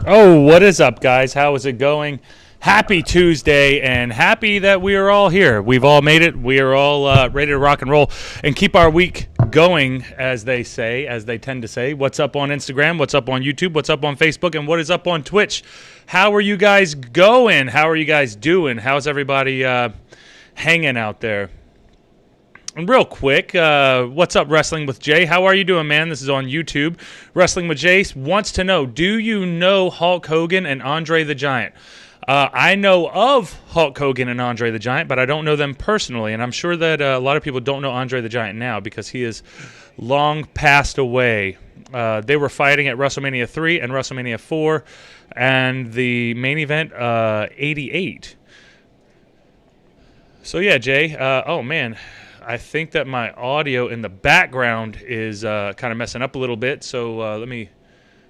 Oh, what is up, guys? How is it going? Happy Tuesday, and happy that we are all here. We've all made it. We are all ready to rock and roll and keep our week going, as they say, as they tend to say. What's up on Instagram? What's up on YouTube? What's up on Facebook? And what is up on Twitch? How are you guys going? How are you guys doing? How's everybody hanging out there? And real quick, what's up, Wrestling with Jay? How are you doing, man? This is on YouTube. Wrestling with Jay wants to know, do you know Hulk Hogan and Andre the Giant? I know of Hulk Hogan and Andre the Giant, but I don't know them personally. And I'm sure that a lot of people don't know Andre the Giant now because he is long passed away. They were fighting at WrestleMania 3 and WrestleMania 4, and the main event, 88. So, yeah, Jay. Oh, man. I think that my audio in the background is kind of messing up a little bit, so let me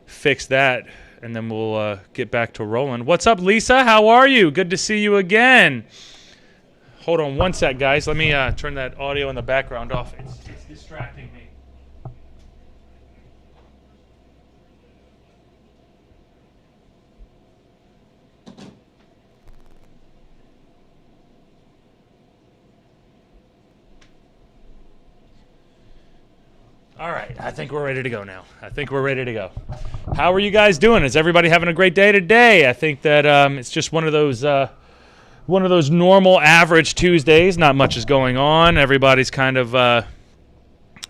fix that, and then we'll get back to rolling. What's up, Lisa? How are you? Good to see you again. Hold on one sec, guys. Let me turn that audio in the background off. It's distracting me. All right, I think we're ready to go now. How are you guys doing? Is everybody having a great day today? I think that it's just one of those normal, average Tuesdays. Not much is going on. Everybody's kind of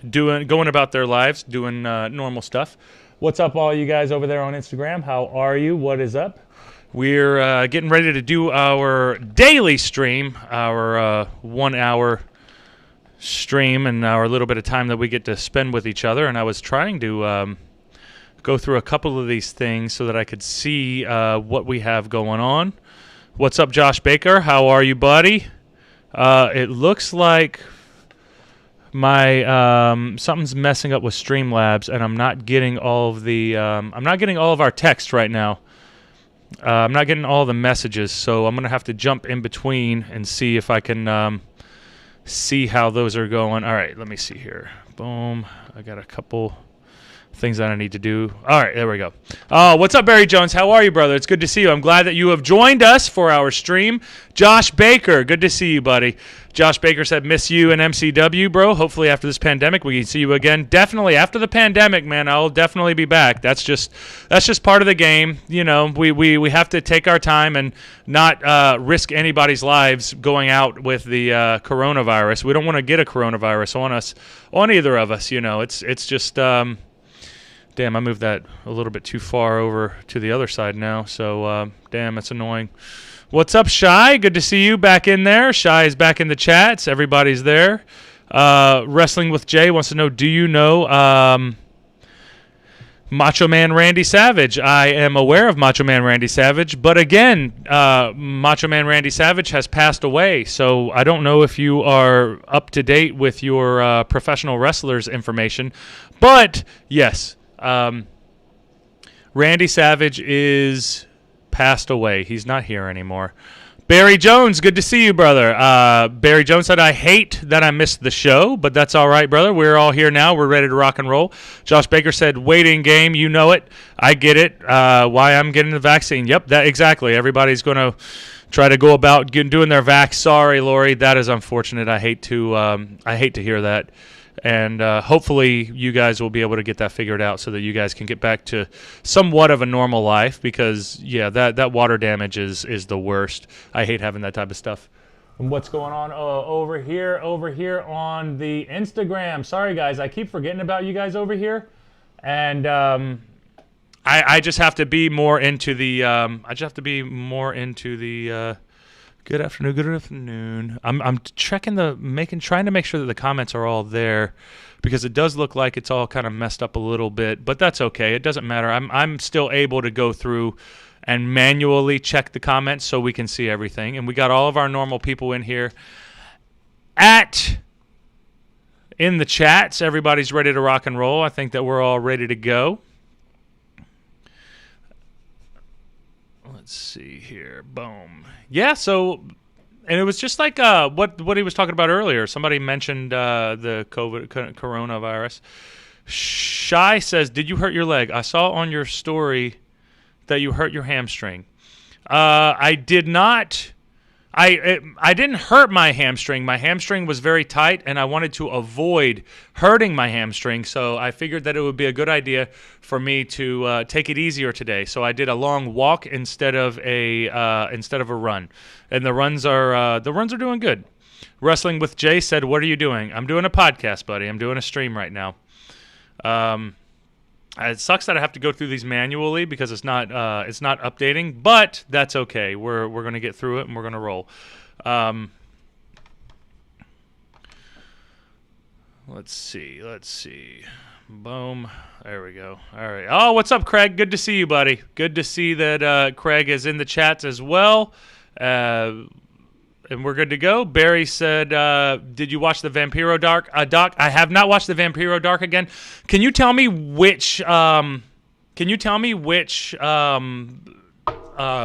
going about their lives, doing normal stuff. What's up, all you guys over there on Instagram? How are you? What is up? We're getting ready to do our daily stream, our 1 hour stream, and our little bit of time that we get to spend with each other. And I was trying to go through a couple of these things so that I could see what we have going on. What's up, Josh Baker? How are you, buddy? It looks like my something's messing up with Streamlabs, and I'm not getting all of the I'm not getting all of our text right now. I'm not getting all the messages, so I'm gonna have to jump in between and see if I can see how those are going. All right, let me see here. Boom. I got a couple things that I need to do. All right, there we go. What's up, Barry Jones? How are you, brother? It's good to see you. I'm glad that you have joined us for our stream. Josh Baker, good to see you, buddy. Josh Baker said, miss you and MCW, bro. Hopefully after this pandemic, we can see you again. Definitely after the pandemic, man, I'll definitely be back. That's just part of the game. You know, we have to take our time and not risk anybody's lives going out with the coronavirus. We don't want to get a coronavirus on us, on either of us. You know, it's just damn, I moved that a little bit too far over to the other side now. So damn, that's annoying. What's up, Shy? Good to see you back in there. Shy is back in the chats. Everybody's there. Wrestling with Jay wants to know, do you know Macho Man Randy Savage? I am aware of Macho Man Randy Savage, but again, Macho Man Randy Savage has passed away, so I don't know if you are up to date with your professional wrestlers information. But yes, Randy Savage is passed away. He's not here anymore. Barry Jones, good to see you, brother. Barry Jones said, I hate that I missed the show, but that's all right, brother. We're all here now. We're ready to rock and roll. Josh Baker said, waiting game. You know it. I get it. Why I'm getting the vaccine. Yep, that exactly. Everybody's going to try to go about doing their vax. Sorry, Lori. That is unfortunate. I hate to hear that. And hopefully you guys will be able to get that figured out so that you guys can get back to somewhat of a normal life because, yeah, that water damage is the worst. I hate having that type of stuff. And what's going on over here on the Instagram? Sorry, guys. I keep forgetting about you guys over here. And I just have to be more into the Good afternoon. I'm trying to make sure that the comments are all there because it does look like it's all kind of messed up a little bit, but that's okay. It doesn't matter. I'm still able to go through and manually check the comments so we can see everything. And we got all of our normal people in here in the chats. Everybody's ready to rock and roll. I think that we're all ready to go. Let's see here. Boom. Yeah, so, and it was just like what he was talking about earlier. Somebody mentioned the coronavirus. Shy says, did you hurt your leg? I saw on your story that you hurt your hamstring. I did not. I didn't hurt my hamstring. My hamstring was very tight, and I wanted to avoid hurting my hamstring. So I figured that it would be a good idea for me to take it easier today. So I did a long walk instead of a run, and the runs are doing good. Wrestling with Jay said, "What are you doing?" I'm doing a podcast, buddy. I'm doing a stream right now. It sucks that I have to go through these manually because it's not updating, but that's okay. We're going to get through it and we're going to roll. Let's see. Boom. There we go. All right. Oh, what's up, Craig? Good to see you, buddy. Good to see that Craig is in the chats as well. And we're good to go. Barry said, did you watch the Vampiro doc? I have not watched the Vampiro doc again. Can you tell me which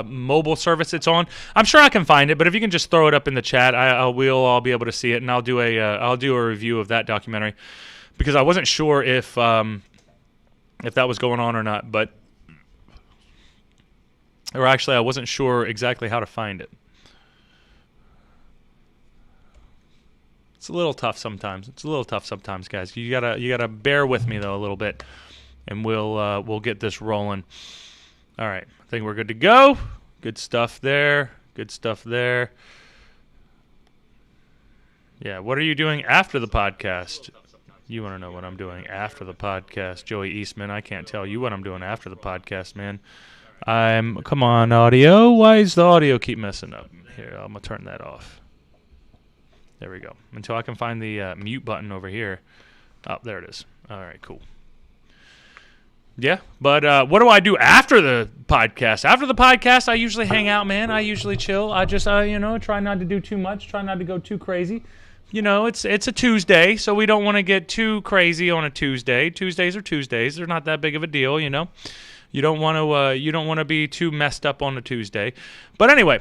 mobile service it's on? I'm sure I can find it, but if you can just throw it up in the chat, we'll all be able to see it, and I'll do a review of that documentary because I wasn't sure if that was going on or not, or actually I wasn't sure exactly how to find it. It's a little tough sometimes. Guys. You gotta bear with me though a little bit, and we'll get this rolling. All right, I think we're good to go. Good stuff there. Yeah, what are you doing after the podcast? You want to know what I'm doing after the podcast, Joey Eastman? I can't tell you what I'm doing after the podcast, man. Come on, audio. Why does the audio keep messing up? Here, I'm gonna turn that off. There we go. Until I can find the mute button over here. Oh, there it is. All right, cool. Yeah, but what do I do after the podcast? After the podcast, I usually hang out, man. I usually chill. I just, try not to do too much. Try not to go too crazy. It's a Tuesday, so we don't want to get too crazy on a Tuesday. Tuesdays are Tuesdays. They're not that big of a deal, You don't want to be too messed up on a Tuesday. But anyway,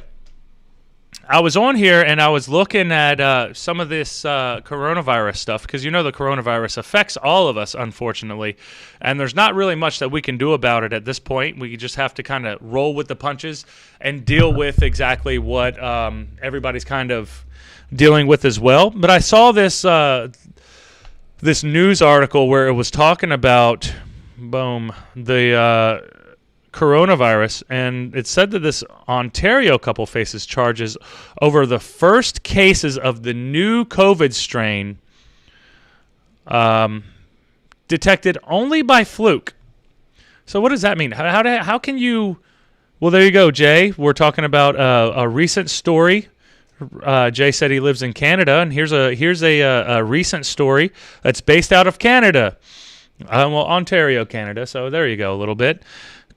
I was on here and I was looking at some of this coronavirus stuff because the coronavirus affects all of us, unfortunately, and there's not really much that we can do about it at this point. We just have to kind of roll with the punches and deal with exactly what everybody's kind of dealing with as well. But I saw this news article where it was talking about, the coronavirus, and it said that this Ontario couple faces charges over the first cases of the new COVID strain detected only by fluke. So what does that mean? How can you... Well, there you go, Jay. We're talking about a recent story. Jay said he lives in Canada, and here's a recent story that's based out of Canada. Ontario, Canada. So there you go, a little bit.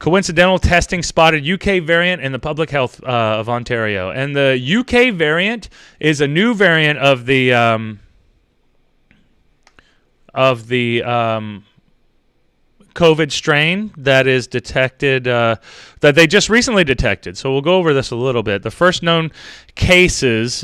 Coincidental testing spotted UK variant in the public health of Ontario. And the UK variant is a new variant of the COVID strain that is detected, that they just recently detected. So we'll go over this a little bit. The first known cases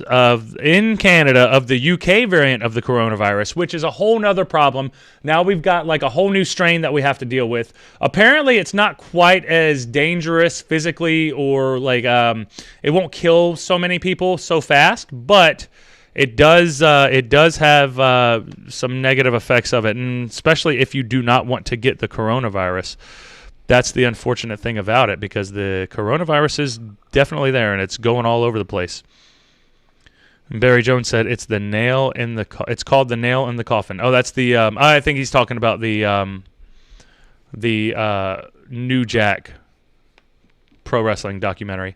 in Canada of the UK variant of the coronavirus, which is a whole nother problem. Now we've got like a whole new strain that we have to deal with. Apparently it's not quite as dangerous physically, or like it won't kill so many people so fast, but it does have some negative effects of it, and especially if you do not want to get the coronavirus. That's the unfortunate thing about it, because the coronavirus is definitely there, and it's going all over the place. And Barry Jones said it's the nail in the. It's called the nail in the coffin. Oh, that's the. I think he's talking about the New Jack pro wrestling documentary.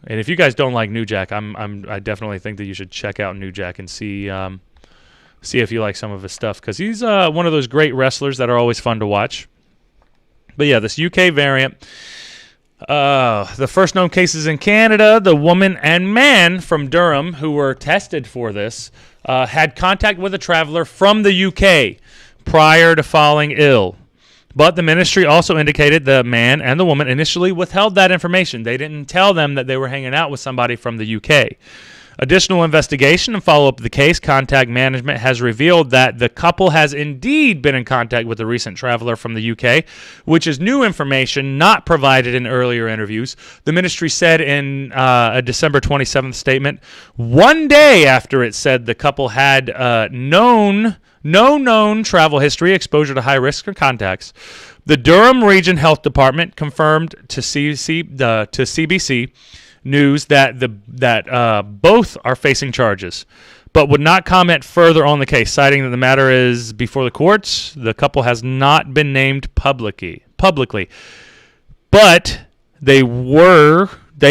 And if you guys don't like New Jack, I definitely think that you should check out New Jack and see if you like some of his stuff, because he's one of those great wrestlers that are always fun to watch. But yeah, this UK variant, the first known cases in Canada, the woman and man from Durham who were tested for this had contact with a traveler from the UK prior to falling ill. But the ministry also indicated the man and the woman initially withheld that information. They didn't tell them that they were hanging out with somebody from the UK. Additional investigation and follow-up of the case, Contact Management has revealed that the couple has indeed been in contact with a recent traveler from the UK, which is new information not provided in earlier interviews. The ministry said in a December 27th statement, one day after it said the couple had no known travel history, exposure to high risk, or contacts. The Durham Region Health Department confirmed to CBC News that both are facing charges, but would not comment further on the case, citing that the matter is before the courts. The couple has not been named publicly, but they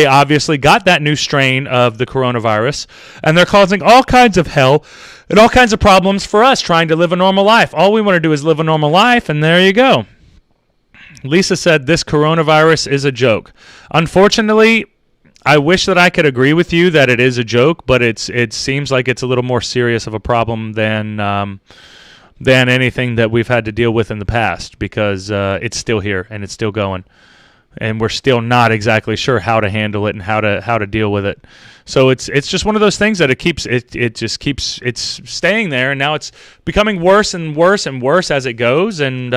obviously got that new strain of the coronavirus, and they're causing all kinds of hell and all kinds of problems for us trying to live a normal life. All we want to do is live a normal life, and there you go. Lisa said this coronavirus is a joke. Unfortunately, I wish that I could agree with you that it is a joke, but it seems like it's a little more serious of a problem than anything that we've had to deal with in the past, because it's still here and it's still going, and we're still not exactly sure how to handle it and how to deal with it. So it's just one of those things that it's staying there, and now it's becoming worse and worse and worse as it goes, and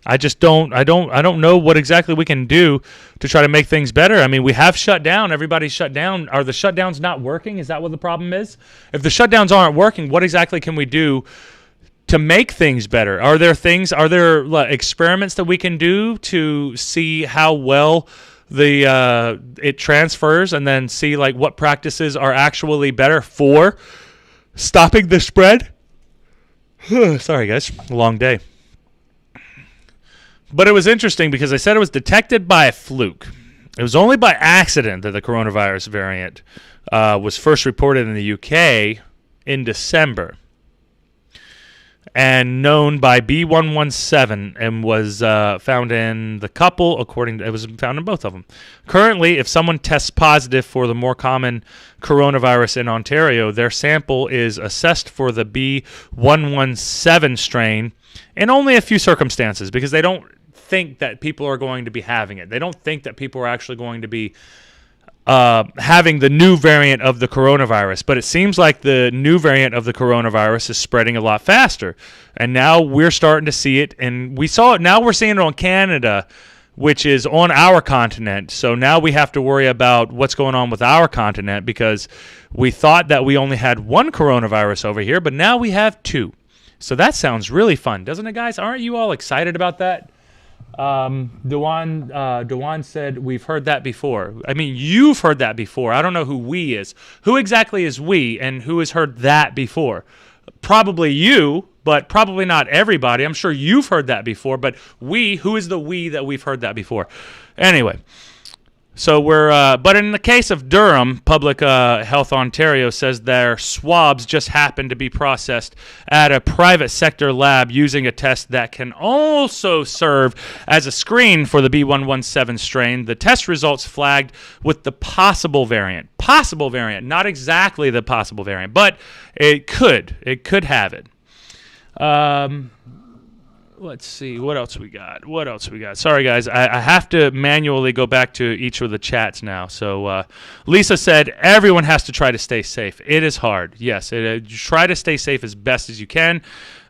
I don't know what exactly we can do to try to make things better. I mean, we have shut down. Everybody's shut down. Are the shutdowns not working? Is that what the problem is? If the shutdowns aren't working, what exactly can we do to make things better? Are there experiments that we can do to see how well it transfers, and then see like what practices are actually better for stopping the spread? Sorry, guys. Long day. But it was interesting because they said it was detected by a fluke. It was only by accident that the coronavirus variant was first reported in the UK in December, and known by B117, and was found in the couple. It was found in both of them. Currently, if someone tests positive for the more common coronavirus in Ontario, their sample is assessed for the B117 strain in only a few circumstances, because they don't think that people are going to be having it. They don't think that people are actually going to be having the new variant of the coronavirus. But it seems like the new variant of the coronavirus is spreading a lot faster. And now we're starting to see it. And we saw it. Now we're seeing it on Canada, which is on our continent. So now we have to worry about what's going on with our continent, because we thought that we only had one coronavirus over here, but now we have two. So that sounds really fun, doesn't it, guys? Aren't you all excited about that? Dewan said, we've heard that before. I mean, you've heard that before. I don't know who we is. Who exactly is we, and who has heard that before? Probably you, but probably not everybody. I'm sure you've heard that before, but who is the we that we've heard that before? Anyway, so but in the case of Durham, Public Health Ontario says their swabs just happened to be processed at a private sector lab using a test that can also serve as a screen for the B117 strain. The test results flagged with the possible variant, not exactly the possible variant, but it could have it. Let's see, what else we got? Sorry, guys, I have to manually go back to each of the chats now. So Lisa said, everyone has to try to stay safe. It is hard. Yes, try to stay safe as best as you can.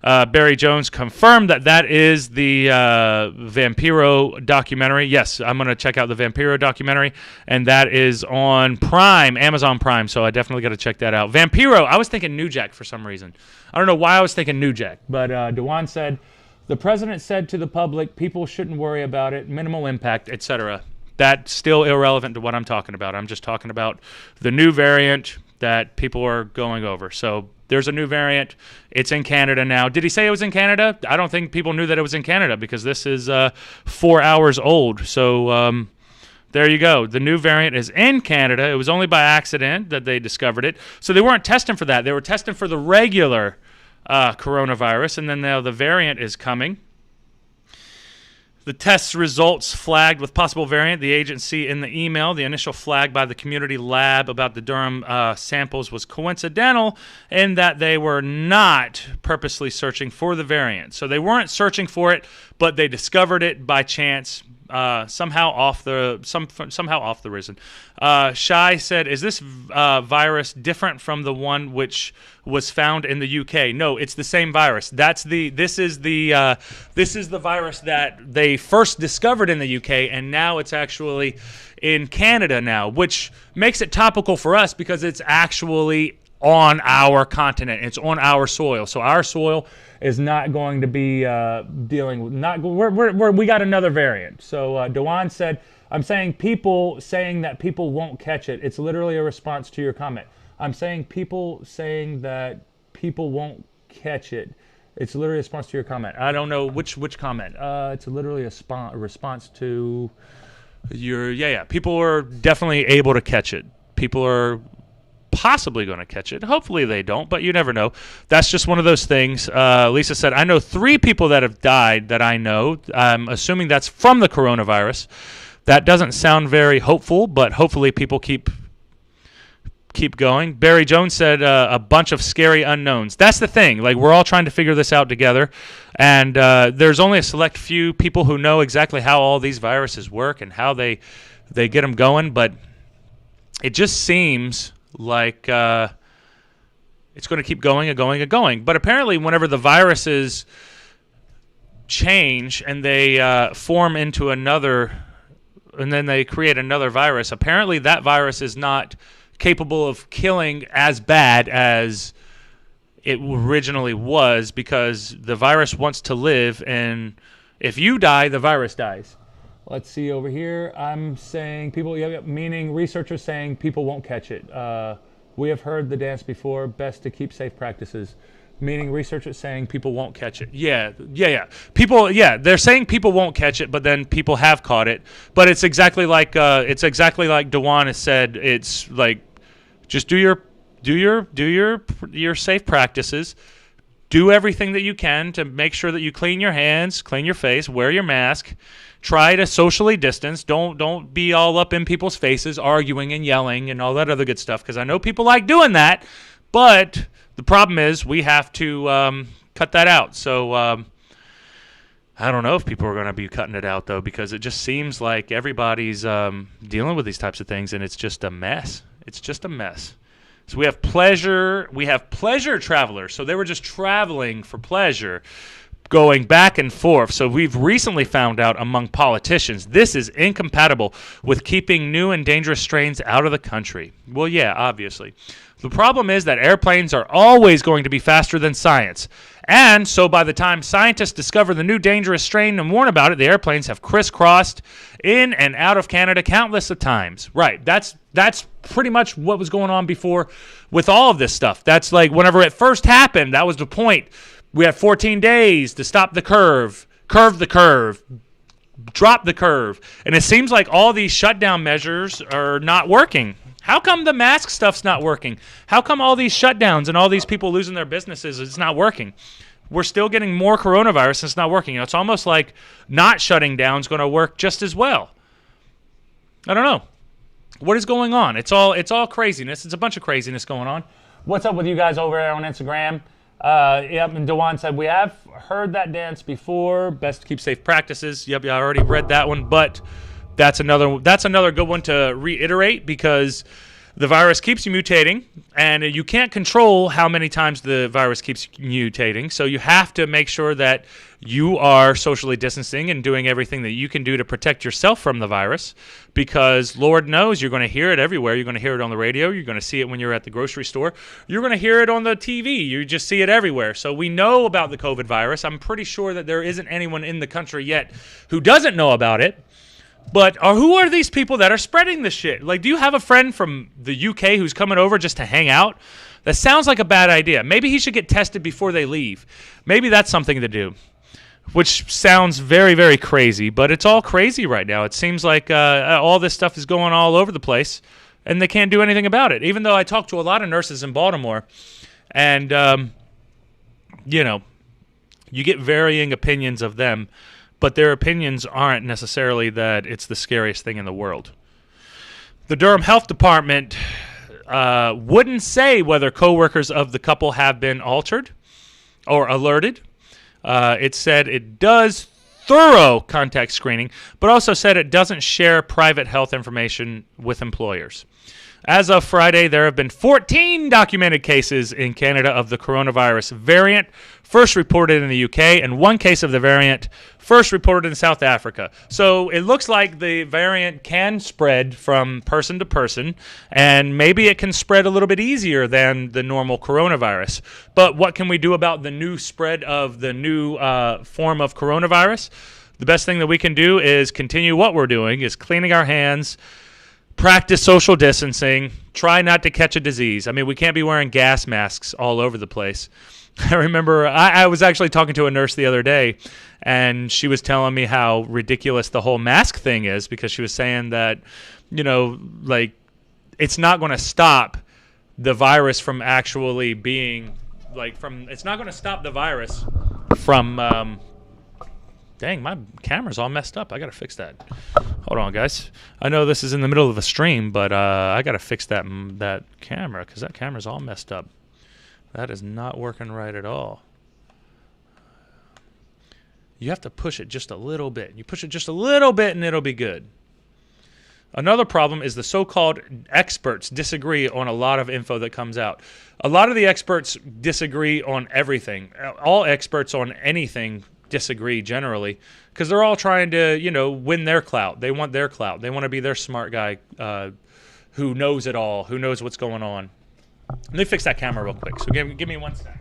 Barry Jones confirmed that is the Vampiro documentary. Yes, I'm going to check out the Vampiro documentary, and that is on Prime, Amazon Prime, so I definitely got to check that out. Vampiro, I was thinking New Jack for some reason. I don't know why I was thinking New Jack, but Dewan said, the president said to the public, people shouldn't worry about it, minimal impact, etc. That's still irrelevant to what I'm talking about. I'm just talking about the new variant that people are going over. So there's a new variant. It's in Canada now. Did he say it was in Canada? I don't think people knew that it was in Canada, because this is 4 hours old. So there you go. The new variant is in Canada. It was only by accident that they discovered it. So they weren't testing for that. They were testing for the regular coronavirus, and then now the variant is coming. The test results flagged with possible variant. The agency in the email, the initial flag by the community lab about the Durham samples was coincidental in that they were not purposely searching for the variant. So they weren't searching for it, but they discovered it by chance somehow off the risen. Shai said, "Is this virus different from the one which was found in the UK?" No, it's the same virus. This is the virus that they first discovered in the UK, and now it's actually in Canada now, which makes it topical for us because it's actually on our continent. It's on our soil. So our soil is not going to be dealing with we got another variant. So Dewan said, "I'm saying people saying that people won't catch it. It's literally a response to your comment. I'm saying people saying that people won't catch it. It's literally a response to your comment." I don't know which comment. It's literally a response to your yeah. People are definitely able to catch it. People are possibly going to catch it. Hopefully they don't, but you never know. That's just one of those things. Lisa said, "I know 3 people that have died that I know." I'm assuming that's from the coronavirus. That doesn't sound very hopeful, but hopefully people keep going. Barry Jones said, "A bunch of scary unknowns." That's the thing. Like, we're all trying to figure this out together, and there's only a select few people who know exactly how all these viruses work and how they get them going, but it just seems like it's going to keep going and going and going. But apparently whenever the viruses change and they form into another, and then they create another virus, apparently that virus is not capable of killing as bad as it originally was, because the virus wants to live, and if you die, the virus dies. Let's see over here. I'm saying people, meaning researchers saying people won't catch it. We have heard the dance before. Best to keep safe practices. Meaning researchers saying people won't catch it. Yeah. People, they're saying people won't catch it, but then people have caught it. But it's exactly like Dewan has said. It's like, just do your safe practices. Do everything that you can to make sure that you clean your hands, clean your face, wear your mask. Try to socially distance. Don't be all up in people's faces, arguing and yelling and all that other good stuff, because I know people like doing that. But the problem is we have to cut that out. So I don't know if people are going to be cutting it out, though, because it just seems like everybody's dealing with these types of things, and it's just a mess. It's just a mess. So we have pleasure travelers. So they were just traveling for pleasure, going back and forth. So we've recently found out among politicians this is incompatible with keeping new and dangerous strains out of the country. Well, yeah, obviously. The problem is that airplanes are always going to be faster than science. And so by the time scientists discover the new dangerous strain and warn about it, the airplanes have crisscrossed in and out of Canada countless of times. Right, that's pretty much what was going on before with all of this stuff. That's like whenever it first happened, that was the point. We have 14 days to stop the curve the curve, drop the curve. And it seems like all these shutdown measures are not working. How come the mask stuff's not working? How come all these shutdowns and all these people losing their businesses is not working? We're still getting more coronavirus and it's not working. It's almost like not shutting down is going to work just as well. I don't know. What is going on? It's all craziness. It's a bunch of craziness going on. What's up with you guys over there on Instagram? Yep, and Dewan said, we have heard that dance before. Best to keep safe practices. Yep, I already read that one, but that's another good one to reiterate, because the virus keeps mutating, and you can't control how many times the virus keeps mutating. So you have to make sure that you are socially distancing and doing everything that you can do to protect yourself from the virus, because Lord knows you're going to hear it everywhere. You're going to hear it on the radio. You're going to see it when you're at the grocery store. You're going to hear it on the TV. You just see it everywhere. So we know about the COVID virus. I'm pretty sure that there isn't anyone in the country yet who doesn't know about it. But who are these people that are spreading this shit? Like, do you have a friend from the UK who's coming over just to hang out? That sounds like a bad idea. Maybe he should get tested before they leave. Maybe that's something to do, which sounds very, very crazy. But it's all crazy right now. It seems like all this stuff is going all over the place, and they can't do anything about it. Even though I talked to a lot of nurses in Baltimore, and, you get varying opinions of them. But their opinions aren't necessarily that it's the scariest thing in the world. The Durham Health Department wouldn't say whether coworkers of the couple have been altered or alerted. It said it does thorough contact screening, but also said it doesn't share private health information with employers. As of Friday, there have been 14 documented cases in Canada of the coronavirus variant, first reported in the UK, and 1 case of the variant first reported in South Africa. So it looks like the variant can spread from person to person, and maybe it can spread a little bit easier than the normal coronavirus. But what can we do about the new spread of the new form of coronavirus? The best thing that we can do is continue what we're doing, is cleaning our hands, practice social distancing, try not to catch a disease. I mean, we can't be wearing gas masks all over the place. I remember I was actually talking to a nurse the other day, and she was telling me how ridiculous the whole mask thing is, because she was saying that, you know, like, it's not going to stop the virus from actually being, like, it's not going to stop the virus from, dang, my camera's all messed up. I got to fix that. Hold on, guys. I know this is in the middle of a stream, but I got to fix that camera, because that camera's all messed up. That is not working right at all. You have to push it just a little bit. You push it just a little bit and it'll be good. Another problem is the so-called experts disagree on a lot of info that comes out. A lot of the experts disagree on everything. All experts on anything disagree generally, because they're all trying to, you know, win their clout. They want their clout. They want to be their smart guy who knows it all, who knows what's going on. Let me fix that camera real quick. So give me 1 sec.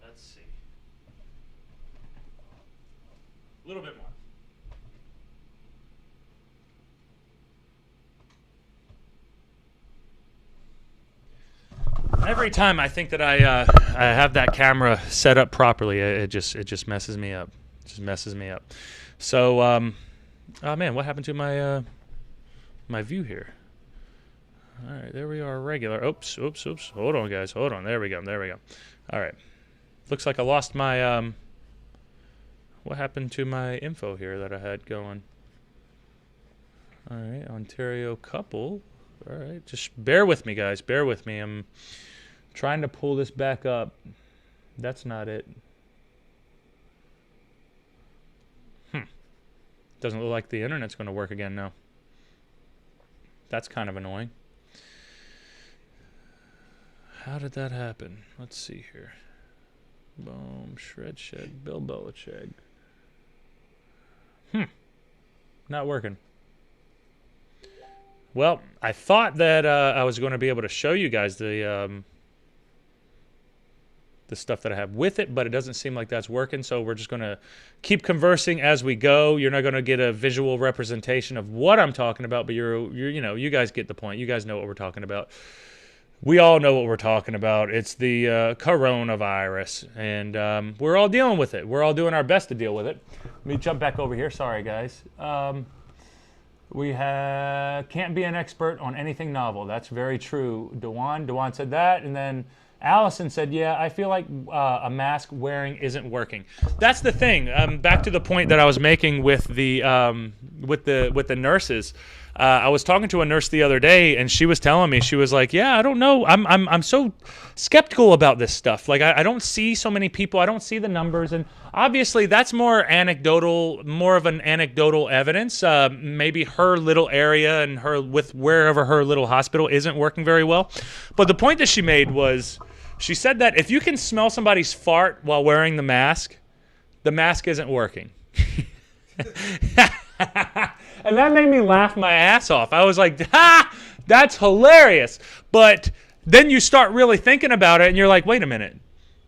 Let's see. A little bit more. Every time I think that I have that camera set up properly, it just messes me up. It just messes me up. So, oh man, what happened to my my view here? All right, there we are, regular. Oops. Hold on, guys. Hold on. There we go. All right. Looks like I lost my what happened to my info here that I had going? All right, Ontario couple. All right, just bear with me, guys. Bear with me. I'm trying to pull this back up. That's not it. Doesn't look like the internet's going to work again now. That's kind of annoying. How did that happen? Let's see here. Boom, shred shed, Bill Belichick. Not working. Well, I thought that I was going to be able to show you guys the stuff that I have with it, but it doesn't seem like that's working, so we're just going to keep conversing as we go. You're not going to get a visual representation of what I'm talking about, but you're you know, you guys get the point. You guys know what we're talking about. We all know what we're talking about. It's the coronavirus, and we're all dealing with it. We're all doing our best to deal with it. Let me jump back over here. Sorry, guys. We can't be an expert on anything novel. That's very true. Dewan said that, and then Allison said, yeah, I feel like a mask wearing isn't working. That's the thing. Back to the point that I was making with the nurses. I was talking to a nurse the other day, and she was telling me, she was like, yeah, I don't know. I'm so skeptical about this stuff. Like, I don't see so many people. I don't see the numbers. And obviously that's more of an anecdotal evidence. Maybe her little area and wherever her little hospital isn't working very well. But the point that she made was, she said that if you can smell somebody's fart while wearing the mask isn't working. And that made me laugh my ass off. I was like, that's hilarious. But then you start really thinking about it, and you're like, wait a minute.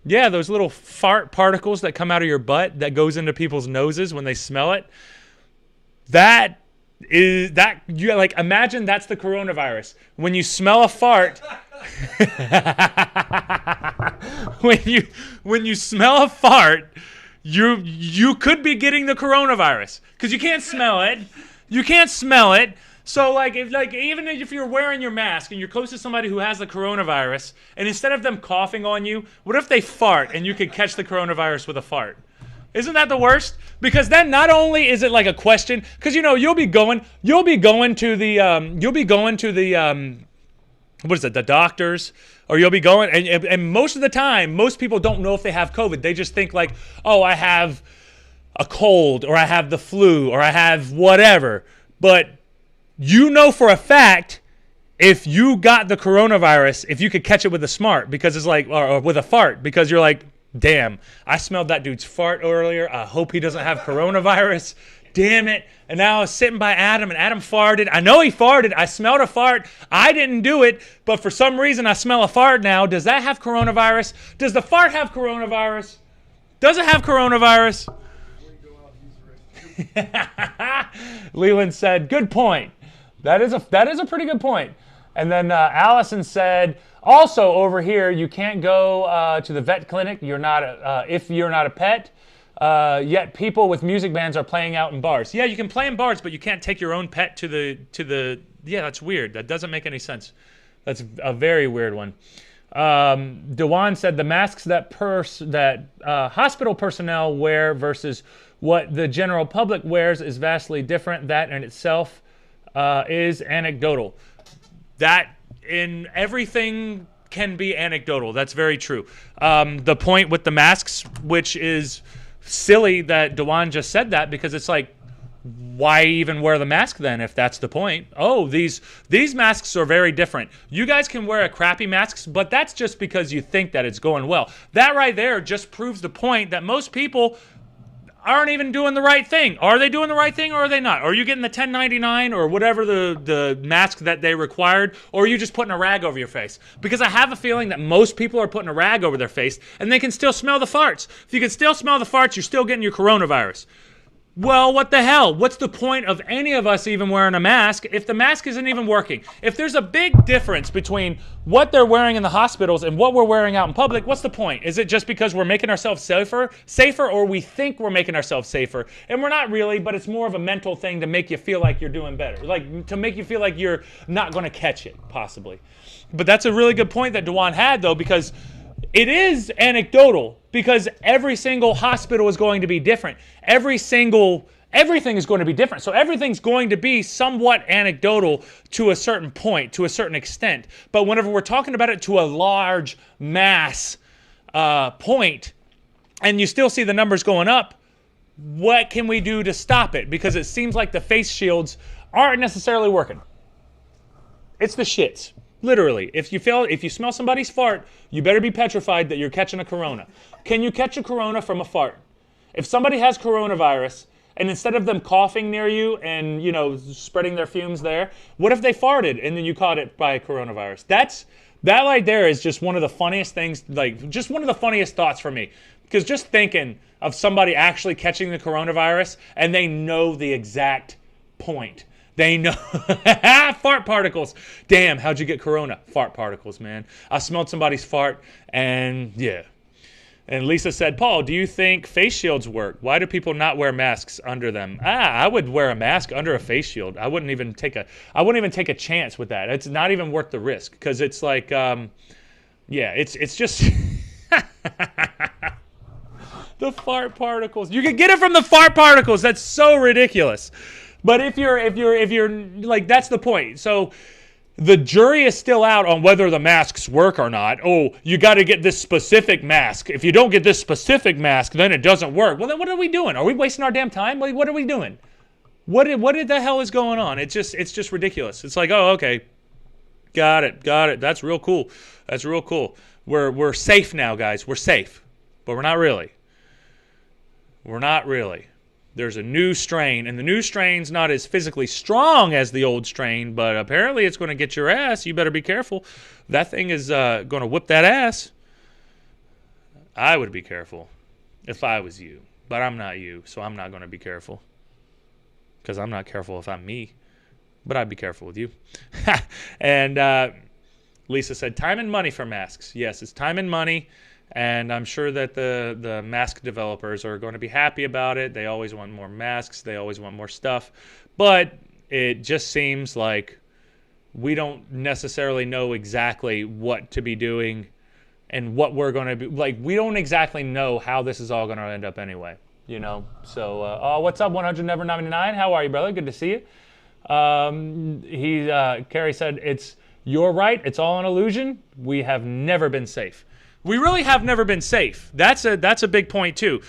Yeah, those little fart particles that come out of your butt that goes into people's noses when they smell it, imagine that's the coronavirus. When you smell a fart, when you smell a fart, you could be getting the coronavirus because you can't smell it. You can't smell it. So even if you're wearing your mask and you're close to somebody who has the coronavirus, and instead of them coughing on you, what if they fart and you could catch the coronavirus with a fart? Isn't that the worst? Because then not only is it like a question, because you'll be going to the what is it, the doctors, or you'll be going, and most of the time, most people don't know if they have COVID. They just think like, oh, I have a cold, or I have the flu, or I have whatever. But you know for a fact, if you got the coronavirus, if you could catch it with a smart, because it's like, or with a fart, because you're like, damn, I smelled that dude's fart earlier. I hope he doesn't have coronavirus. Damn it. And now I was sitting by Adam, and Adam farted. I know he farted. I smelled a fart. I didn't do it, but for some reason I smell a fart now. Does that have coronavirus? Does the fart have coronavirus? Does it have coronavirus? Leland said, good point. That is a pretty good point. And then Allison said, also over here, you can't go to the vet clinic. You're not if you're not a pet. Yet people with music bands are playing out in bars. Yeah, you can play in bars, but you can't take your own pet to the. Yeah, that's weird. That doesn't make any sense. That's a very weird one. Dewan said the masks that hospital personnel wear versus what the general public wears is vastly different. That in itself is anecdotal. That in everything can be anecdotal. That's very true. The point with the masks, which is silly that Dewan just said that, because it's like, why even wear the mask then if that's the point? Oh, these masks are very different. You guys can wear a crappy mask, but that's just because you think that it's going well. That right there just proves the point that most people aren't even doing the right thing. Are they doing the right thing, or are they not? Are you getting the 1099 or whatever the mask that they required, or are you just putting a rag over your face? Because I have a feeling that most people are putting a rag over their face and they can still smell the farts. If you can still smell the farts, you're still getting your coronavirus. Well, what the hell? What's the point of any of us even wearing a mask if the mask isn't even working? If there's a big difference between what they're wearing in the hospitals and what we're wearing out in public, what's the point? Is it just because we're making ourselves safer, or we think we're making ourselves safer? And we're not really, but it's more of a mental thing to make you feel like you're doing better, like to make you feel like you're not going to catch it, possibly. But that's a really good point that Dewan had, though, because it is anecdotal, because every single hospital is going to be different. Everything is going to be different. So everything's going to be somewhat anecdotal to a certain point, to a certain extent. But whenever we're talking about it to a large mass point, and you still see the numbers going up, what can we do to stop it? Because it seems like the face shields aren't necessarily working. It's the shits. Literally, if you smell somebody's fart, you better be petrified that you're catching a corona. Can you catch a corona from a fart? If somebody has coronavirus, and instead of them coughing near you and, spreading their fumes there, what if they farted and then you caught it by coronavirus? That right there is just one of the funniest things, like just one of the funniest thoughts for me. Because just thinking of somebody actually catching the coronavirus and they know the exact point. They know. Fart particles. Damn, how'd you get corona? Fart particles, man. I smelled somebody's fart, and yeah. And Lisa said, Paul, do you think face shields work? Why do people not wear masks under them? I would wear a mask under a face shield. I wouldn't even take a chance with that. It's not even worth the risk, because it's like, it's just the fart particles. You can get it from the fart particles. That's so ridiculous. But if you're like, that's the point. So the jury is still out on whether the masks work or not. Oh, you got to get this specific mask. If you don't get this specific mask, then it doesn't work. Well, then what are we doing? Are we wasting our damn time? Like, what are we doing? What the hell is going on? It's just ridiculous. It's like, oh, okay, got it. That's real cool. We're safe now, guys. We're safe, but we're not really. There's a new strain, and the new strain's not as physically strong as the old strain, but apparently it's going to get your ass. You better be careful. That thing is going to whip that ass. I would be careful if I was you, but I'm not you, so I'm not going to be careful, because I'm not careful if I'm me, but I'd be careful with you. And Lisa said, time and money for masks. Yes, it's time and money. And I'm sure that the mask developers are going to be happy about it. They always want more masks. They always want more stuff. But it just seems like we don't necessarily know exactly what to be doing and what we're going to be. Like, we don't exactly know how this is all going to end up anyway, So, what's up, 100 Never 99? How are you, brother? Good to see you. Carrie said, it's You're right. It's all an illusion. We have never been safe. We really have never been safe. That's a big point too.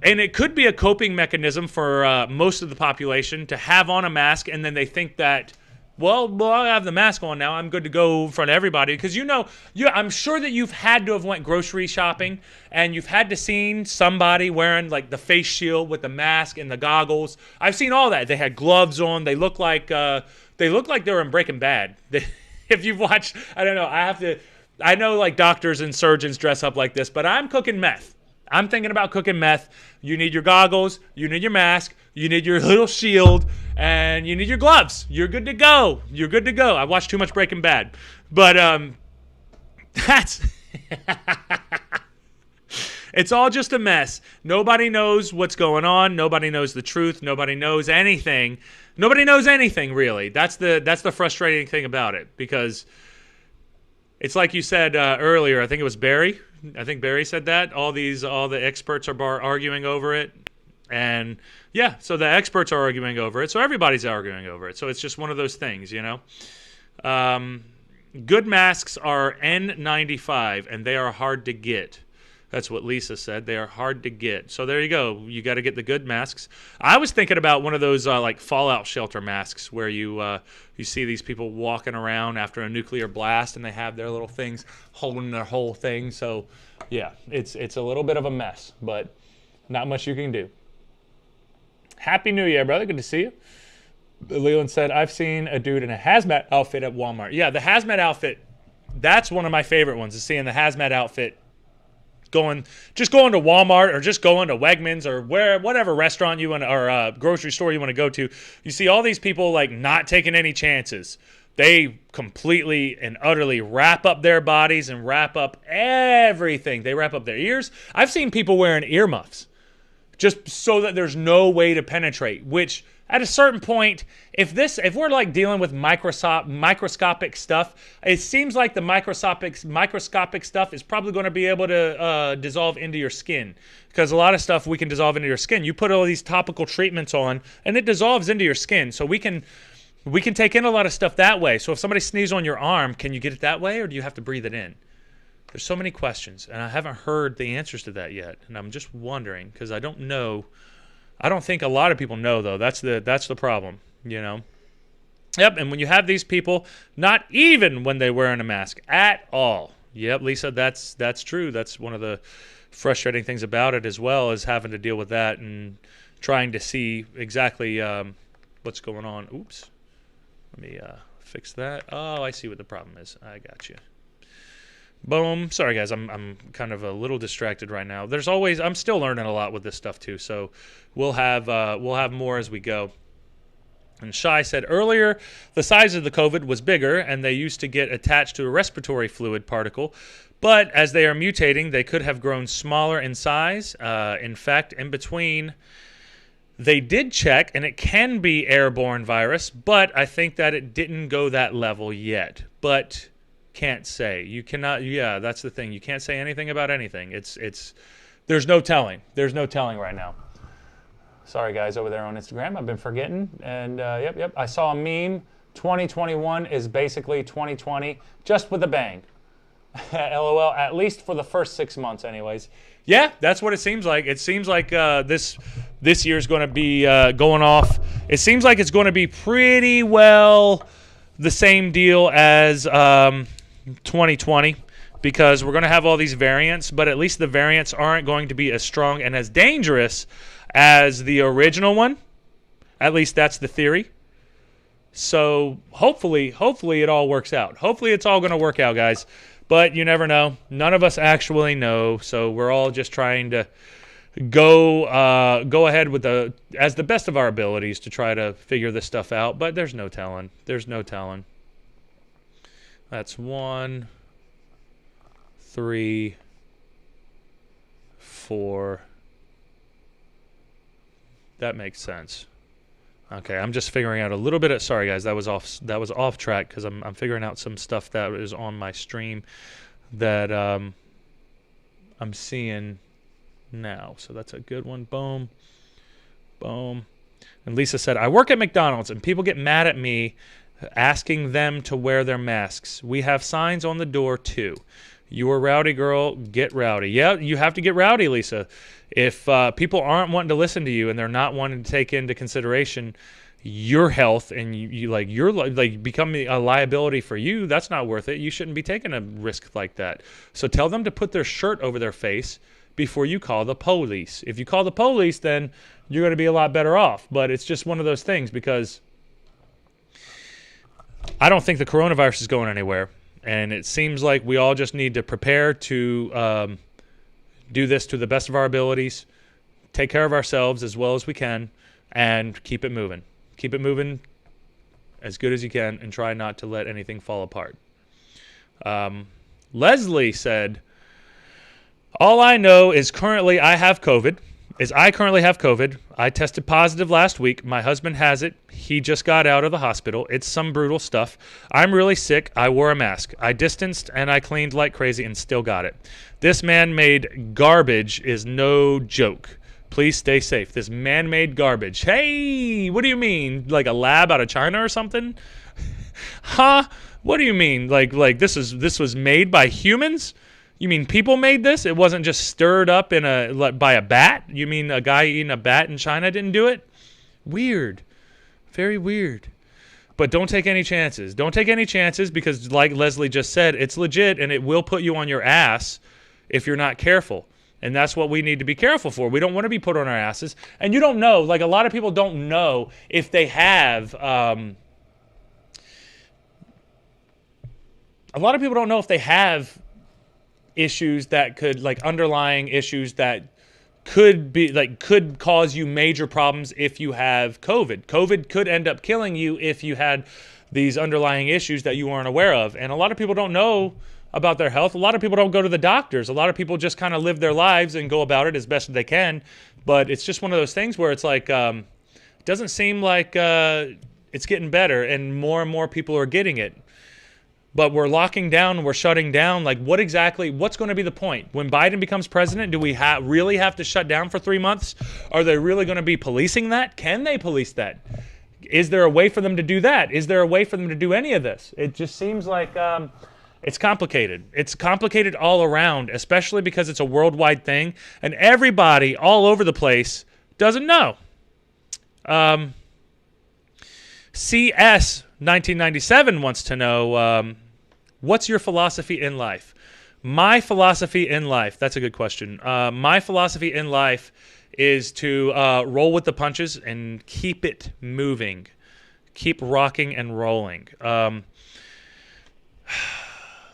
And it could be a coping mechanism for most of the population to have on a mask, and then they think that, well, I have the mask on now, I'm good to go in front of everybody. Because I'm sure that you've had to have went grocery shopping, and you've had to seen somebody wearing like the face shield with the mask and the goggles. I've seen all that. They had gloves on. They look like they were in Breaking Bad. If you've watched, I don't know. I know like doctors and surgeons dress up like this, but I'm cooking meth. I'm thinking about cooking meth. You need your goggles, you need your mask, you need your little shield, and you need your gloves. You're good to go. You're good to go. I watched too much Breaking Bad. But that's it's all just a mess. Nobody knows what's going on. Nobody knows the truth. Nobody knows anything. Nobody knows anything really. That's the frustrating thing about it, because it's like you said earlier. I think it was Barry. I think Barry said that. All the experts are arguing over it. And yeah, so the experts are arguing over it. So everybody's arguing over it. So it's just one of those things, you know. Good masks are N95, and they are hard to get. That's what Lisa said. They are hard to get. So there you go. You got to get the good masks. I was thinking about one of those like fallout shelter masks where you see these people walking around after a nuclear blast, and they have their little things holding their whole thing. So yeah, it's a little bit of a mess, but not much you can do. Happy New Year, brother. Good to see you. Leland said, I've seen a dude in a hazmat outfit at Walmart. Yeah, the hazmat outfit, that's one of my favorite ones, is seeing the hazmat outfit just going to Walmart or just going to Wegmans or whatever restaurant you want, or grocery store you want to go to. You see all these people like not taking any chances. They completely and utterly wrap up their bodies and wrap up everything. They wrap up their ears. I've seen people wearing earmuffs just so that there's no way to penetrate, which at a certain point, if we're like dealing with microscopic stuff, it seems like the microscopic stuff is probably going to be able to dissolve into your skin, because a lot of stuff we can dissolve into your skin. You put all these topical treatments on, and it dissolves into your skin. So we can take in a lot of stuff that way. So if somebody sneezes on your arm, can you get it that way, or do you have to breathe it in? There's so many questions, and I haven't heard the answers to that yet, and I'm just wondering because I don't know. I don't think a lot of people know, though. That's the problem, you know. Yep, and when you have these people, not even when they're wearing a mask at all. Yep, Lisa, that's true. That's one of the frustrating things about it as well, is having to deal with that and trying to see exactly what's going on. Oops. Let me fix that. Oh, I see what the problem is. I got you. Boom. Sorry, guys. I'm kind of a little distracted right now. I'm still learning a lot with this stuff too. So we'll have more as we go. And Shai said earlier, the size of the COVID was bigger, and they used to get attached to a respiratory fluid particle. But as they are mutating, they could have grown smaller in size. In fact, in between, they did check, and it can be airborne virus, but I think that it didn't go that level yet. But can't say. You cannot. Yeah, that's the thing. You can't say anything about anything. There's no telling. There's no telling right now. Sorry, guys, over there on Instagram. I've been forgetting. And yep. I saw a meme. 2021 is basically 2020, just with a bang. LOL. At least for the first 6 months, anyways. Yeah, that's what it seems like. It seems like this year's going to be going off. It seems like it's going to be pretty well the same deal as 2020, because we're going to have all these variants, but at least the variants aren't going to be as strong and as dangerous as the original one. At least that's the theory. So hopefully it all works out. Hopefully it's all going to work out, guys. But you never know. None of us actually know. So we're all just trying to go ahead with as the best of our abilities to try to figure this stuff out. But there's no telling. There's no telling. That's 1, 3, 4. That makes sense. Okay, I'm just figuring out a little bit of. Sorry, guys, that was off track because I'm figuring out some stuff that is on my stream that I'm seeing now. So that's a good one. Boom, boom. And Lisa said, I work at McDonald's and people get mad at me asking them to wear their masks. We have signs on the door too. You a rowdy girl, get rowdy. Yeah, you have to get rowdy, Lisa. If people aren't wanting to listen to you and they're not wanting to take into consideration your health and you're becoming a liability for you, that's not worth it. You shouldn't be taking a risk like that. So tell them to put their shirt over their face before you call the police. If you call the police, then you're going to be a lot better off. But it's just one of those things, because I don't think the coronavirus is going anywhere. And it seems like we all just need to prepare to do this to the best of our abilities, take care of ourselves as well as we can, and keep it moving. Keep it moving as good as you can, and try not to let anything fall apart. Leslie said, all I know is I currently have COVID. I tested positive last week. My husband has it. He just got out of the hospital. It's some brutal stuff. I'm really sick. I wore a mask. I distanced and I cleaned like crazy and still got it. This man-made garbage is no joke. Please stay safe. This man-made garbage. Hey, what do you mean? Like a lab out of China or something? Huh? What do you mean? Like this was made by humans? You mean people made this? It wasn't just stirred up by a bat? You mean a guy eating a bat in China didn't do it? Weird. Very weird. But don't take any chances. Don't take any chances, because like Leslie just said, it's legit and it will put you on your ass if you're not careful. And that's what we need to be careful for. We don't want to be put on our asses. And you don't know, like a lot of people don't know if they have, a lot of people don't know if they have issues that could, like underlying issues that could cause you major problems if you have COVID. COVID could end up killing you if you had these underlying issues that you weren't aware of. And a lot of people don't know about their health. A lot of people don't go to the doctors. A lot of people just kind of live their lives and go about it as best as they can. But it's just one of those things where it's like, it doesn't seem like it's getting better, and more people are getting it. But we're locking down, we're shutting down. Like, what's going to be the point? When Biden becomes president, do we really have to shut down for 3 months? Are they really going to be policing that? Can they police that? Is there a way for them to do that? Is there a way for them to do any of this? It just seems like it's complicated. It's complicated all around, especially because it's a worldwide thing, and everybody all over the place doesn't know. CS 1997 wants to know, what's your philosophy in life? My philosophy in life, that's a good question. My philosophy in life is to roll with the punches and keep it moving. Keep rocking and rolling.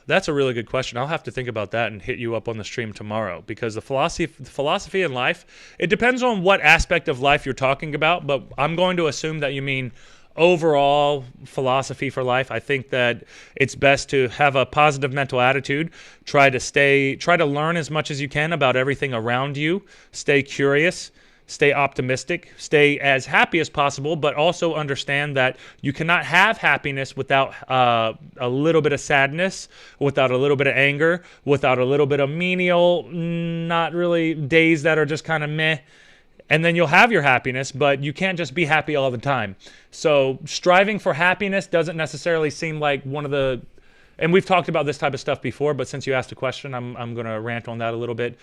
That's a really good question. I'll have to think about that and hit you up on the stream tomorrow, because the philosophy in life, it depends on what aspect of life you're talking about, but I'm going to assume that you mean overall philosophy for life. I think that it's best to have a positive mental attitude. Try to learn as much as you can about everything around you. Stay curious. Stay optimistic. Stay as happy as possible, but also understand that you cannot have happiness without a little bit of sadness, without a little bit of anger, without a little bit of menial, not really days that are just kind of meh. And then you'll have your happiness, but you can't just be happy all the time. So striving for happiness doesn't necessarily seem like one of the, and we've talked about this type of stuff before, but since you asked a question, I'm going to rant on that a little bit.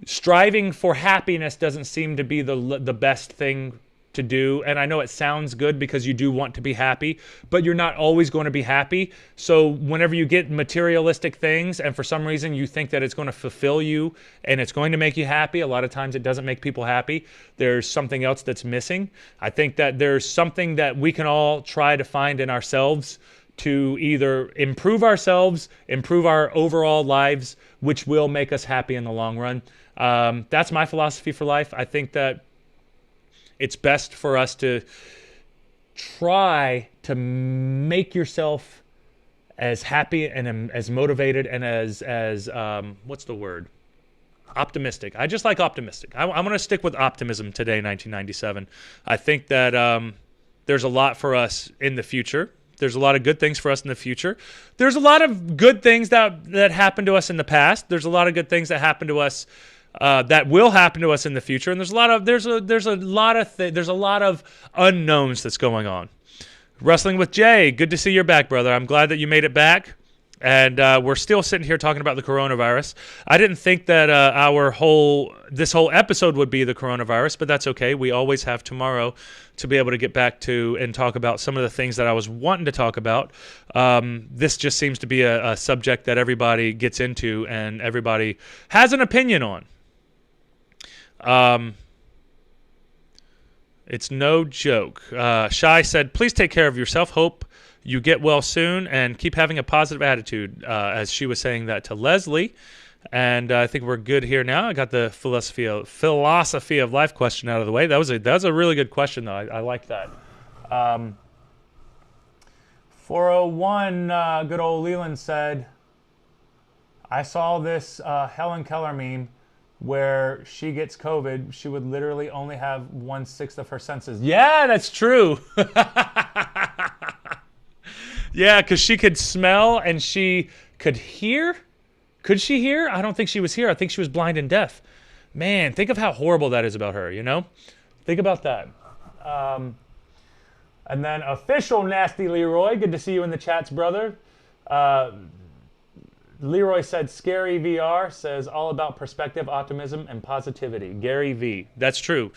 Striving for happiness doesn't seem to be the best thing to do. And I know it sounds good because you do want to be happy, but you're not always going to be happy. So whenever you get materialistic things and for some reason you think that it's going to fulfill you and it's going to make you happy, a lot of times it doesn't make people happy. There's something else that's missing. I think that there's something that we can all try to find in ourselves to either improve ourselves, improve our overall lives, which will make us happy in the long run. That's my philosophy for life. I think that it's best for us to try to make yourself as happy and as motivated and as what's the word? Optimistic. I just like optimistic. I'm going to stick with optimism today, 1997. I think that there's a lot for us in the future. There's a lot of good things for us in the future. There's a lot of good things that happened to us in the past. There's a lot of good things that happened to us that will happen to us in the future, and there's a lot of unknowns that's going on. Wrestling with Jay, good to see you're back, brother. I'm glad that you made it back. And we're still sitting here talking about the coronavirus. I didn't think that this whole episode would be the coronavirus, but that's okay. We always have tomorrow to be able to get back to and talk about some of the things that I was wanting to talk about. This just seems to be a subject that everybody gets into and everybody has an opinion on. It's no joke. Shy said, please take care of yourself. Hope you get well soon and keep having a positive attitude, as she was saying that to Leslie. And I think we're good here now. I got the philosophy of life question out of the way. That was a really good question, though. I like that. 401, good old Leland said, I saw this Helen Keller meme where she gets COVID. She would literally only have 1/6 of her senses. Yeah, that's true. Yeah, because she could smell and she could hear. Could she hear? I don't think she was here. I think she was blind and deaf. Man, think of how horrible that is about her, you know? Think about that. And then official Nasty Leroy. Good to see you in the chats, brother. Leroy said, scary VR says all about perspective, optimism, and positivity. Gary V. That's true.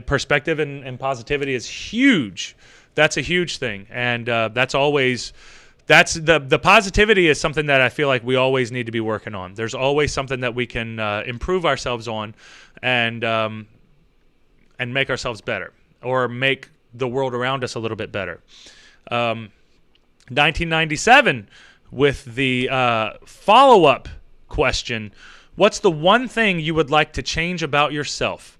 Perspective and positivity is huge. That's a huge thing. And that's the positivity is something that I feel like we always need to be working on. There's always something that we can improve ourselves on and make ourselves better or make the world around us a little bit better. 1997 with the follow-up question, what's the one thing you would like to change about yourself?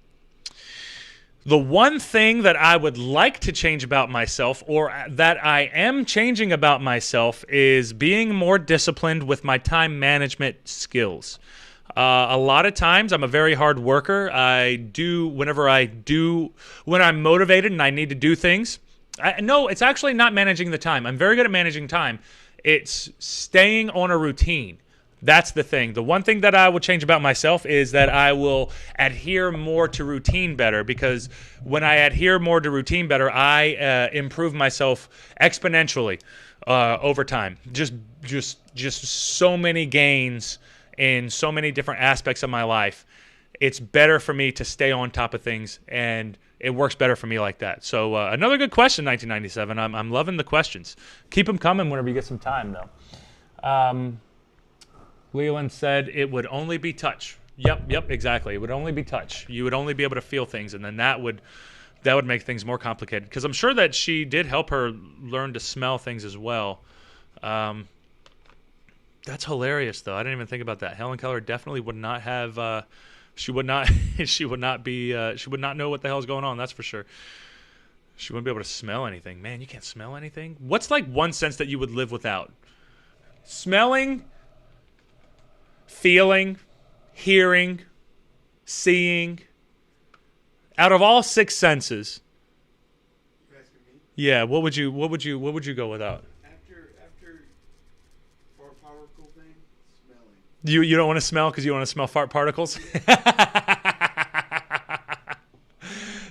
The one thing that I would like to change about myself, or that I am changing about myself, is being more disciplined with my time management skills. A lot of times I'm a very hard worker. When I'm motivated and I need to do things. No, it's actually not managing the time. I'm very good at managing time. It's staying on a routine. That's the thing. The one thing that I will change about myself is that I will adhere more to routine better, because when I adhere more to routine better, I improve myself exponentially over time. Just so many gains in so many different aspects of my life. It's better for me to stay on top of things, and it works better for me like that. So another good question, 1997. I'm loving the questions. Keep them coming whenever you get some time, though. Leland said it would only be touch. Yep, exactly. It would only be touch. You would only be able to feel things, and then that would make things more complicated. Because I'm sure that she did help her learn to smell things as well. That's hilarious, though. I didn't even think about that. Helen Keller definitely would not have. She would not. She would not be. She would not know what the hell is going on. That's for sure. She wouldn't be able to smell anything. Man, you can't smell anything. What's like one sense that you would live without? Smelling, feeling, hearing, seeing. Out of all 6 senses. You asking me? Yeah. What would you go without? After fart particle thing, smelling. You don't want to smell because you don't want to smell fart particles?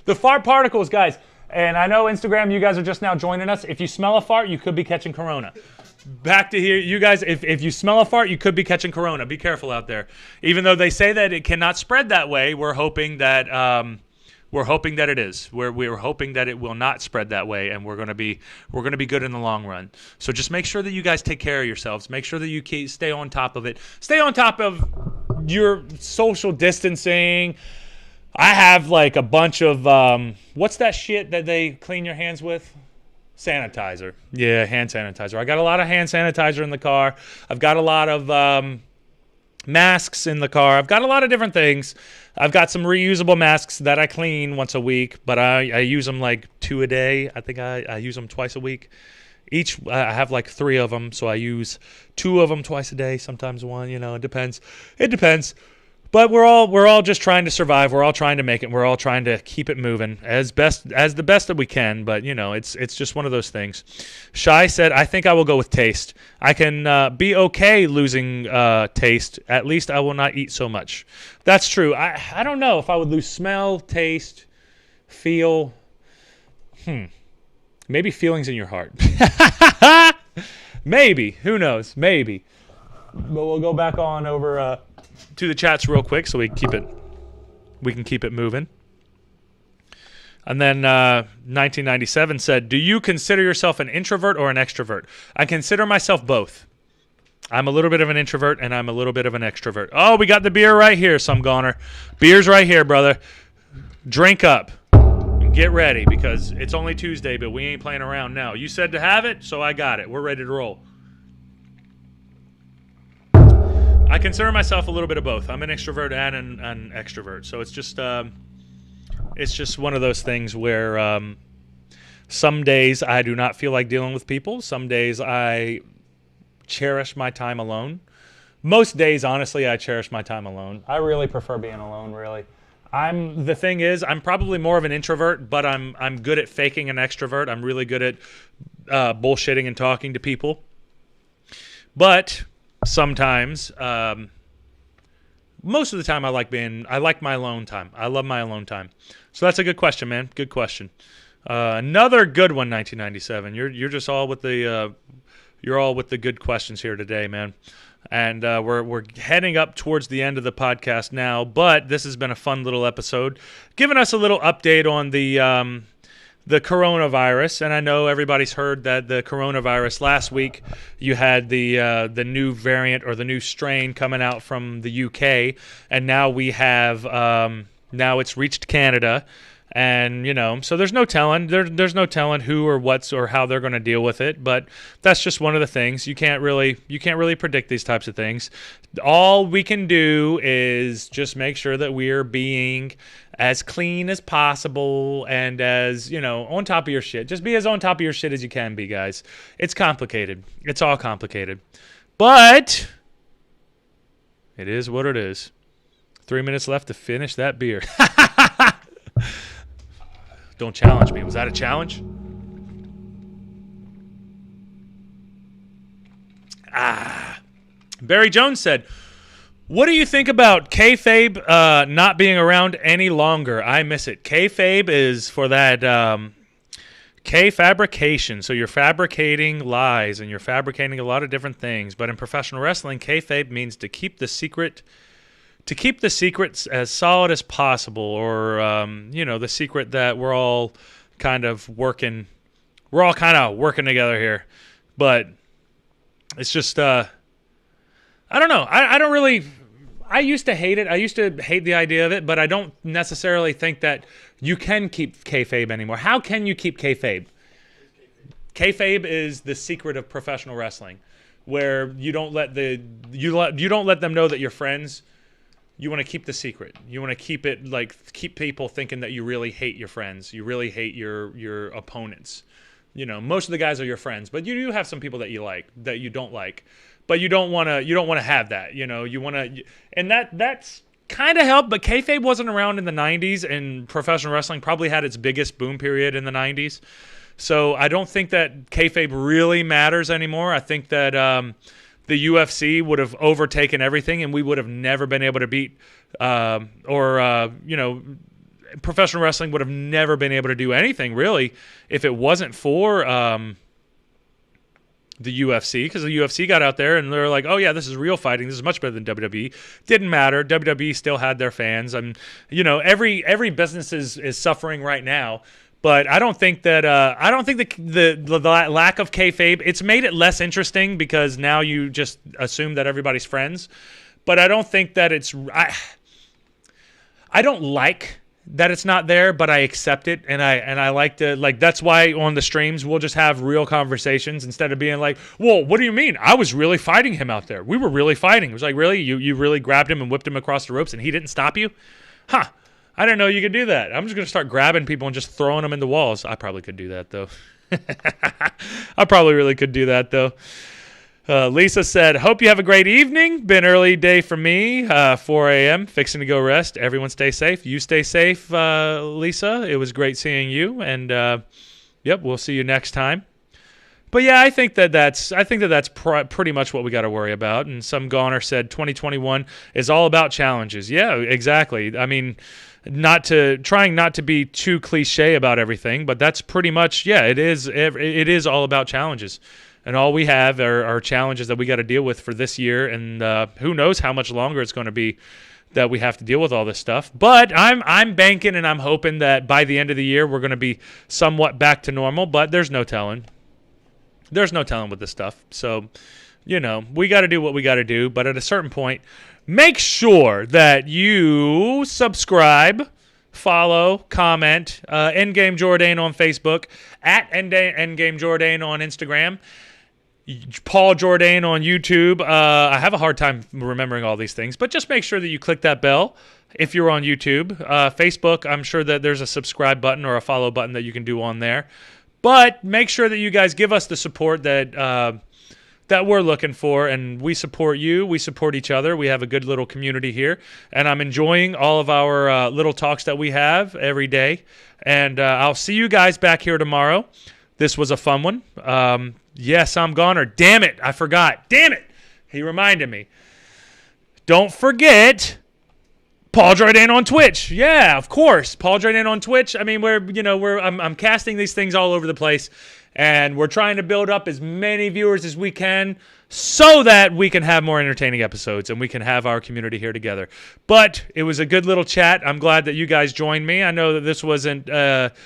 The fart particles, guys. And I know Instagram, you guys are just now joining us. If you smell a fart, you could be catching corona. Back to here, you guys, if you smell a fart, you could be catching corona. Be careful out there. Even though they say that it cannot spread that way, we're hoping that it is. We're hoping that it will not spread that way, and we're gonna be good in the long run. So just make sure that you guys take care of yourselves. Make sure that you stay on top of it. Stay on top of your social distancing. I have like a bunch of what's that shit that they clean your hands with? Sanitizer. Yeah, hand sanitizer. I got a lot of hand sanitizer in the car. I've got a lot of masks in the car. I've got a lot of different things. I've got some reusable masks that I clean once a week, but I use them like 2 a day. I think I use them twice a week. I have like 3 of them, so I use 2 of them twice a day, sometimes 1, it depends. It depends. But we're all just trying to survive. We're all trying to make it. We're all trying to keep it moving as the best that we can. But it's just one of those things. Shy said, "I think I will go with taste. I can be okay losing taste. At least I will not eat so much." That's true. I don't know if I would lose smell, taste, feel. Maybe feelings in your heart. Maybe. Who knows? Maybe. But we'll go back on over to the chats real quick so we can keep it moving. And then 1997 said, do you consider yourself an introvert or an extrovert? I consider myself both. I'm a little bit of an introvert and I'm a little bit of an extrovert. Oh, we got the beer right here, some goner. Beer's right here, brother. Drink up. Get ready because it's only Tuesday, but we ain't playing around now. You said to have it, so I got it. We're ready to roll. I consider myself a little bit of both. I'm an extrovert and an extrovert. So it's just one of those things where some days I do not feel like dealing with people. Some days I cherish my time alone. Most days, honestly, I cherish my time alone. I really prefer being alone, really. The thing is, I'm probably more of an introvert, but I'm good at faking an extrovert. I'm really good at bullshitting and talking to people. But sometimes, most of the time, I like my alone time. I love my alone time. So that's a good question, man. Good question. Another good one, 1997. You're just all with the you're all with the good questions here today, man. And we're heading up towards the end of the podcast now, but this has been a fun little episode, giving us a little update on the coronavirus. And I know everybody's heard that the coronavirus last week, you had the new variant or the new strain coming out from the UK, and now we have now it's reached Canada. And, so there's no telling. There's no telling who or what's or how they're going to deal with it. But that's just one of the things. You can't really predict these types of things. All we can do is just make sure that we're being as clean as possible and as, on top of your shit. Just be as on top of your shit as you can be, guys. It's complicated. It's all complicated. But it is what it is. 3 minutes left to finish that beer. Don't challenge me. Was that a challenge? Barry Jones said, what do you think about kayfabe not being around any longer? I miss it. Kayfabe is for that K-fabrication. So you're fabricating lies and you're fabricating a lot of different things. But in professional wrestling, kayfabe means to keep the secrets as solid as possible, or the secret that we're all kind of working together here. But it's just I don't know. I used to hate it. I used to hate the idea of it, but I don't necessarily think that you can keep kayfabe anymore. How can you keep kayfabe? Kayfabe is the secret of professional wrestling, where you don't let them know that you're friends. You want to keep the secret. You want to keep it keep people thinking that you really hate your friends. You really hate your opponents. Most of the guys are your friends, but you do have some people that you like, that you don't like. But you don't want to have that. You want to, and that's kind of helped. But kayfabe wasn't around in the 90s, and professional wrestling probably had its biggest boom period in the 90s. So I don't think that kayfabe really matters anymore. I think that the UFC would have overtaken everything, and we would have never been able to beat, professional wrestling would have never been able to do anything, really, if it wasn't for the UFC, because the UFC got out there, and they're like, oh, yeah, this is real fighting. This is much better than WWE. Didn't matter. WWE still had their fans. And, every business is suffering right now. But I don't think that the lack of kayfabe, it's made it less interesting because now you just assume that everybody's friends. But I don't think that I don't like that it's not there, but I accept it, and I like to, that's why on the streams we'll just have real conversations instead of being like, well, what do you mean? I was really fighting him out there. We were really fighting. It was like, really? You really grabbed him and whipped him across the ropes and he didn't stop you? Huh. I didn't know you could do that. I'm just going to start grabbing people and just throwing them into walls. I probably could do that, though. I probably really could do that, though. Lisa said, hope you have a great evening. Been early day for me, 4 a.m., fixing to go rest. Everyone stay safe. You stay safe, Lisa. It was great seeing you. And, we'll see you next time. But yeah, I think that's pretty much what we got to worry about. And some goner said 2021 is all about challenges. Yeah, exactly. I mean, trying not to be too cliche about everything, but that's pretty much, yeah, it is all about challenges. And all we have are challenges that we got to deal with for this year, and who knows how much longer it's going to be that we have to deal with all this stuff. But I'm banking and I'm hoping that by the end of the year we're going to be somewhat back to normal, but there's no telling. There's no telling with this stuff. So, we got to do what we got to do, but at a certain point, make sure that you subscribe, follow, comment, Endgame Jourdain on Facebook, at Endgame Jourdain on Instagram, Paul Jourdain on YouTube. I have a hard time remembering all these things, but just make sure that you click that bell if you're on YouTube. Facebook, I'm sure that there's a subscribe button or a follow button that you can do on there. But make sure that you guys give us the support that we're looking for, and we support you. We support each other. We have a good little community here, and I'm enjoying all of our little talks that we have every day. And I'll see you guys back here tomorrow. This was a fun one. Yes, I'm goner. Damn it, I forgot. Damn it, he reminded me. Don't forget Paul Jourdain on Twitch. Yeah, of course, Paul Jourdain on Twitch. I mean, I'm casting these things all over the place, and we're trying to build up as many viewers as we can so that we can have more entertaining episodes and we can have our community here together. But it was a good little chat. I'm glad that you guys joined me. I know that this wasn't as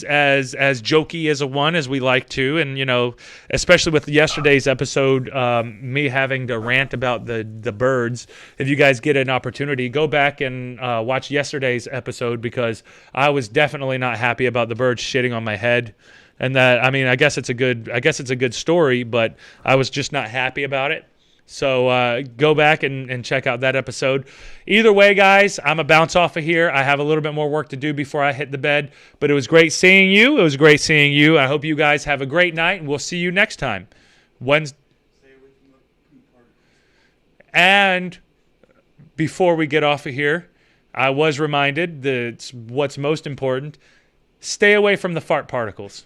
jokey as a one as we like to, and especially with yesterday's episode, me having to rant about the birds. If you guys get an opportunity, go back and watch yesterday's episode, because I was definitely not happy about the birds shitting on my head. And that, I mean, I guess it's a good story, but I was just not happy about it. So go back and check out that episode. Either way, guys, I'm a bounce off of here. I have a little bit more work to do before I hit the bed. But it was great seeing you. I hope you guys have a great night, and we'll see you next time. Wednesday. And before we get off of here, I was reminded that what's most important: stay away from the fart particles.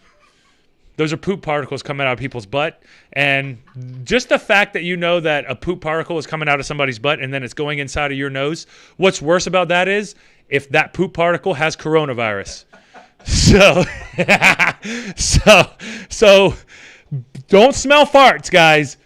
Those are poop particles coming out of people's butt. And just the fact that you know that a poop particle is coming out of somebody's butt and then it's going inside of your nose, what's worse about that is if that poop particle has coronavirus. So don't smell farts, guys.